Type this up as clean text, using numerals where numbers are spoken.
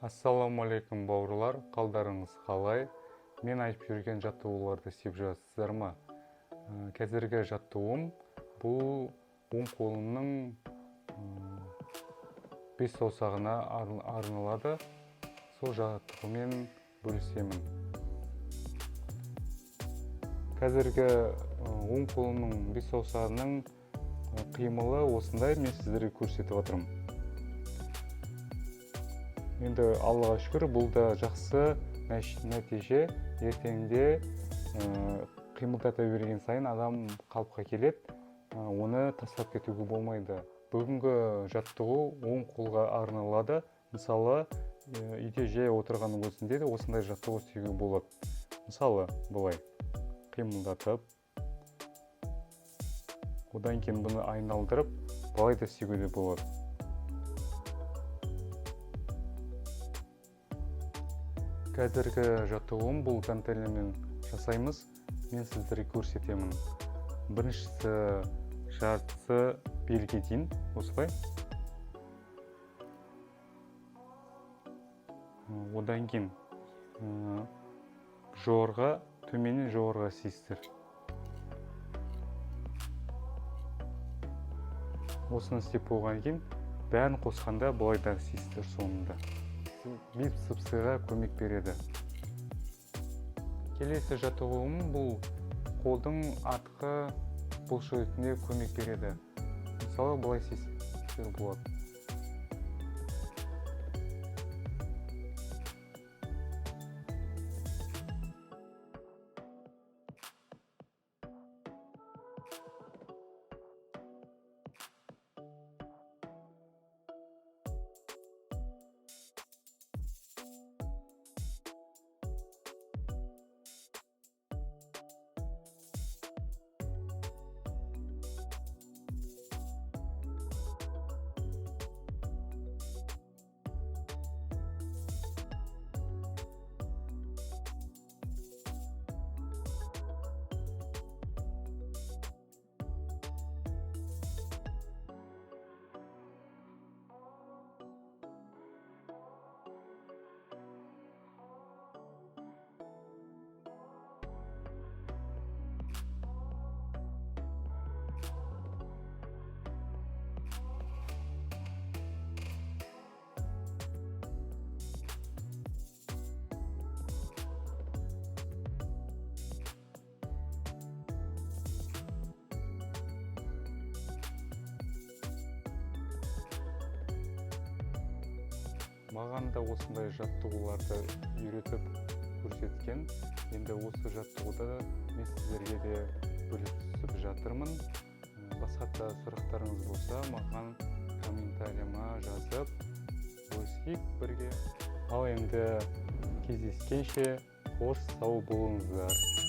Ассалаумалейкум бауырлар, қалдарыңыз қалай? Мен айтып жүрген жаттығуларды істеп жатсыздар ма? Қазіргі жаттығуым бұл оң қолымның бес саусағына арналады. Сол жаттығумен бөлісемін. Қазіргі оң қолымның бес саусағының қимылы осындай, мен сіздерге көрсетіп отырмын. Енді Аллаға шүкір, бұл да жақсы нәтиже. Ертеңде қимылдата берген сайын адам қалыпқа келеді, оны тастап кетуге болмайды. Бүгінгі жаттығу оң қолға арналады. Мысалы, үйде жай отырғанның өзінде де осындай жаттығу істеуге болады. Мысалы, былай қимылдатып, одан кейін бұны айналдырып, былай да істеуге де болады. Қазіргі жаттығуым бұл гантельмен жасаймыз. Мен сіздерге көрсетемін. Біріншісі жартысы белге дейін, осылай. Одан кейін жоғарыға, төменнен жоғарыға сейістір. Осыны істеп болған кейін, бәрін қосқанда былай да сейістір соңында. Бицепсіға көмек береді. Келесі жаттығуым бұл қолдың артқы бұлшықетіне көмек береді. Мысалы, былай істеуге болады. Маған да осындай жаттығуларды үйретіп көрсеткен. Енді осы жаттығуда мен сіздерге де бөлісіп жатырмын. Басқа да сұрақтарыңыз болса, маған комментарияма жазып, бөлісейік бірге. Ал енді кездескенше қош сау болыңыздар.